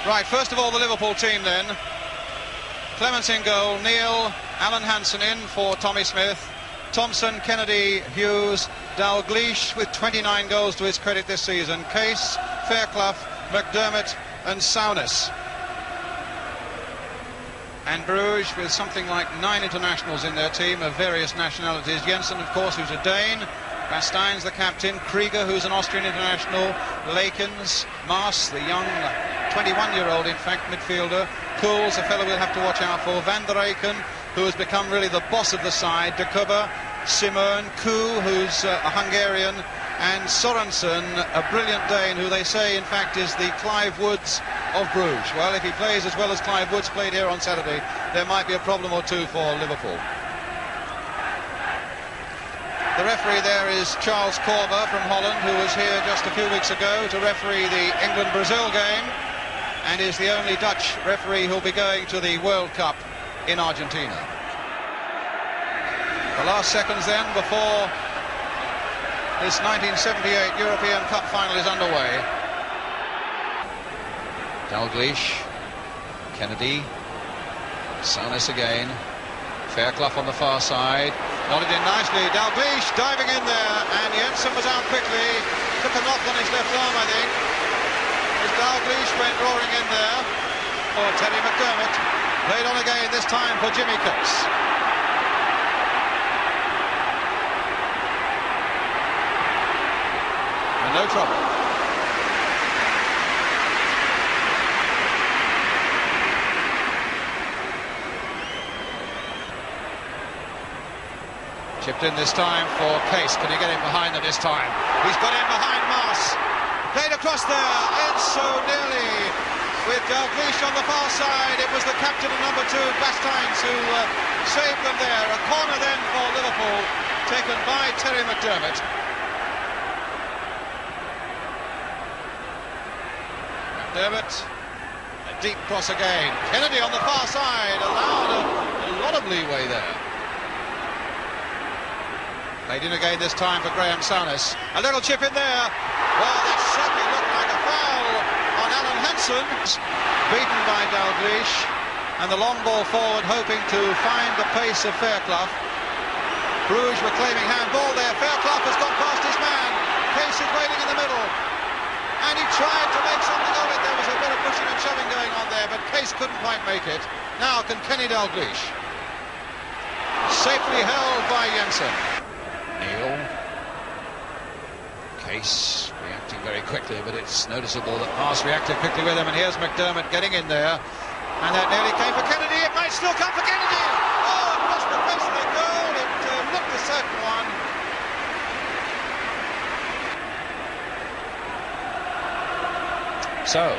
Right, first of all, the Liverpool team then. Clements in goal, Neil, Alan Hansen in for Tommy Smith, Thompson, Kennedy, Hughes, Dalglish with 29 goals to his credit this season, Case, Fairclough, McDermott and Souness. And Bruges with something like 9 internationals in their team of various nationalities. Jensen, of course, who's a Dane. Basteins, the captain. Krieger, who's an Austrian international. Lakens, Maas, the young 21-year-old, in fact, midfielder. Kools, a fellow we'll have to watch out for. Van der Eycken, who has become really the boss of the side. De Kubbe, Simone, Koo, who's a Hungarian. And Sorensen, a brilliant Dane, who they say, in fact, is the Clive Woods of Bruges. Well, if he plays as well as Clive Woods played here on Saturday, there might be a problem or two for Liverpool. The referee there is Charles Copa from Holland, who was here just a few weeks ago to referee the England-Brazil game, and is the only Dutch referee who'll be going to the World Cup in Argentina. The last seconds then before this 1978 European Cup final is underway. Dalglish, Kennedy, Souness again, Fairclough on the far side, nodded in nicely, Dalglish diving in there, and Jensen was out quickly, took a knock on his left arm, I think, as Dalglish went roaring in there for Terry McDermott, played on again, this time for Jimmy Case. And no trouble. Chipped in this time for Case. Can he get in behind them this time? He's got in behind Maas. Played across there. In so nearly with Dalglish on the far side. It was the captain of number 2, Basteins, who saved them there. A corner then for Liverpool, taken by Terry McDermott. McDermott, a deep cross again. Kennedy on the far side, allowed a lot of leeway there. Played in again this time for Graham Souness. A little chip in there. Well, that certainly looked like a foul on Alan Hansen. Beaten by Dalglish. And the long ball forward, hoping to find the pace of Fairclough. Bruges were claiming handball there. Fairclough has gone past his man. Case is waiting in the middle. And he tried to make something of it. There was a bit of pushing and shoving going on there, but Case couldn't quite make it. Now can Kenny Dalglish. Safely held by Jensen. Neil, Case reacting very quickly, but it's noticeable that Maas reacted quickly with him, and here's McDermott getting in there, and that nearly came for Kennedy. It might still come for Kennedy. Oh, it was the face of the goal. It looked a certain one. So,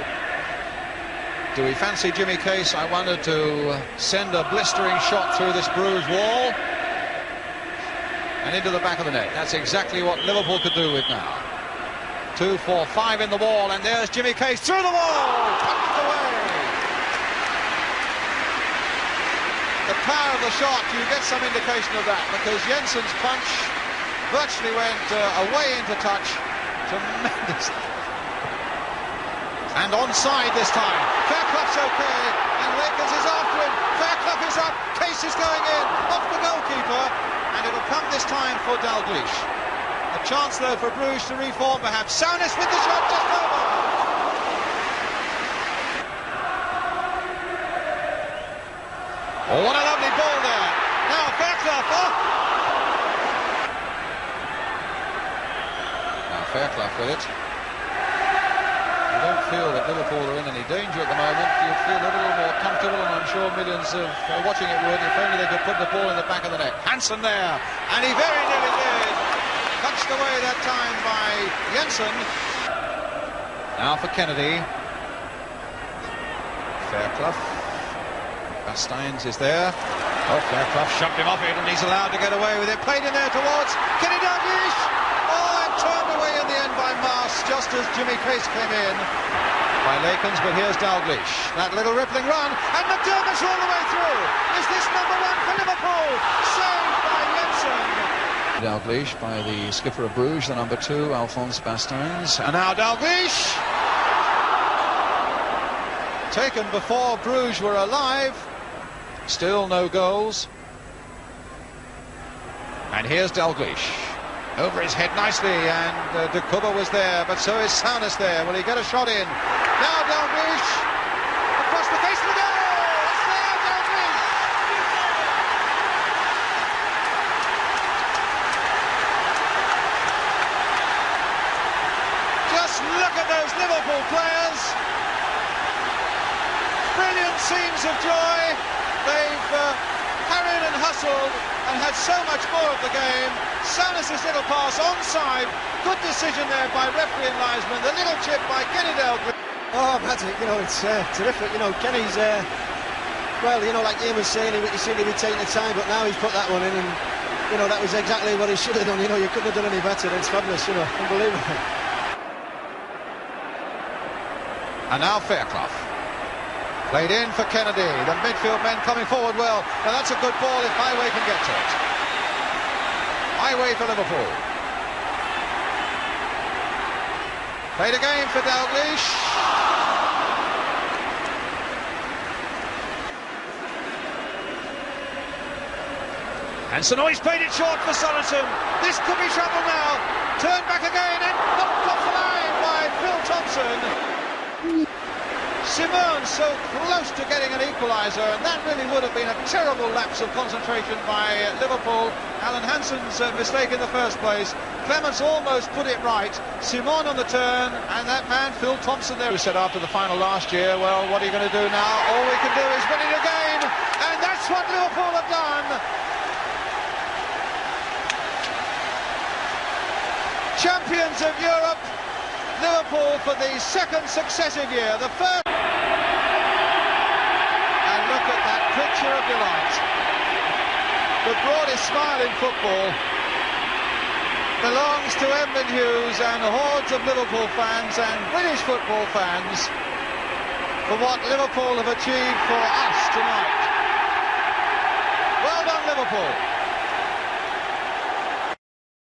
do we fancy Jimmy Case, I wonder, to send a blistering shot through this Bruges wall and into the back of the net? That's exactly what Liverpool could do with now. 2, 4, 5 in the wall, and there's Jimmy Case through the wall, punched away. The power of the shot, you get some indication of that, because Jensen's punch virtually went away into touch. Tremendous. And onside this time. Fairclough's okay, and Lakens is after him. Fairclough is up, Case is going in, off the goalkeeper. And it'll come this time for Dalglish. A chance, though, for Bruges to reform, perhaps. Souness with the shot just over. Oh, what a lovely ball there. Now Fairclough. Oh. Now Fairclough with it. You don't feel that Liverpool are in any danger at the moment. You feel a little more comfortable, and I'm sure millions of watching it would, if only they could put the ball in the back of the net. Hansen there, and he very nearly did. Punched away that time by Jensen. Now for Kennedy. Fairclough. Basteins is there. Oh, Fairclough shoved him off it, and he's allowed to get away with it. Played in there towards Kenny Dalglish. Oh, and turned away in the end by Maas, just as Jimmy Case came in. By Lakens, but here's Dalglish. That little rippling run, and McDermott's all the way through. Is this number 1 for Liverpool? Saved by Jensen. Dalglish by the skipper of Bruges, the number 2, Alphonse Basteins. And now Dalglish. taken before Bruges were alive. Still no goals. And here's Dalglish. Over his head nicely, and Copa was there, but so is Saunus there. Will he get a shot in? Now Dalglish, across the face of the goal! It's there, Dalglish! Just look at those Liverpool players. Brilliant scenes of joy. They've carried and hustled and had so much more of the game. Saunus' little pass onside. Good decision there by referee and linesman. The little chip by Kenny Dalglish. Oh, magic, you know, it's terrific. You know, Kenny's, well, you know, like Ian was saying, he seemed to be taking the time, but now he's put that one in, and, you know, that was exactly what he should have done. You know, you couldn't have done any better. It's fabulous, you know, unbelievable. And now Fairclough. Played in for Kennedy. The midfield men coming forward well. Now that's a good ball if Highway can get to it. Highway for Liverpool. Played again for Dalglish. And Sanoy's played it short for Sorensen. This could be trouble now. Turned back again and knocked off the line by Phil Thompson. Simone so close to getting an equaliser, and that really would have been a terrible lapse of concentration by Liverpool. Alan Hansen's mistake in the first place. Clements almost put it right. Simone on the turn, and that man, Phil Thompson there, who said after the final last year, well, what are you going to do now? All we can do is win it again, and that's what Liverpool have done. Champions of Europe, Liverpool for the second successive year. The first. And look at that picture of delight. The broadest smile in football belongs to Edmund Hughes and hordes of Liverpool fans and British football fans for what Liverpool have achieved for us tonight. Well done, Liverpool.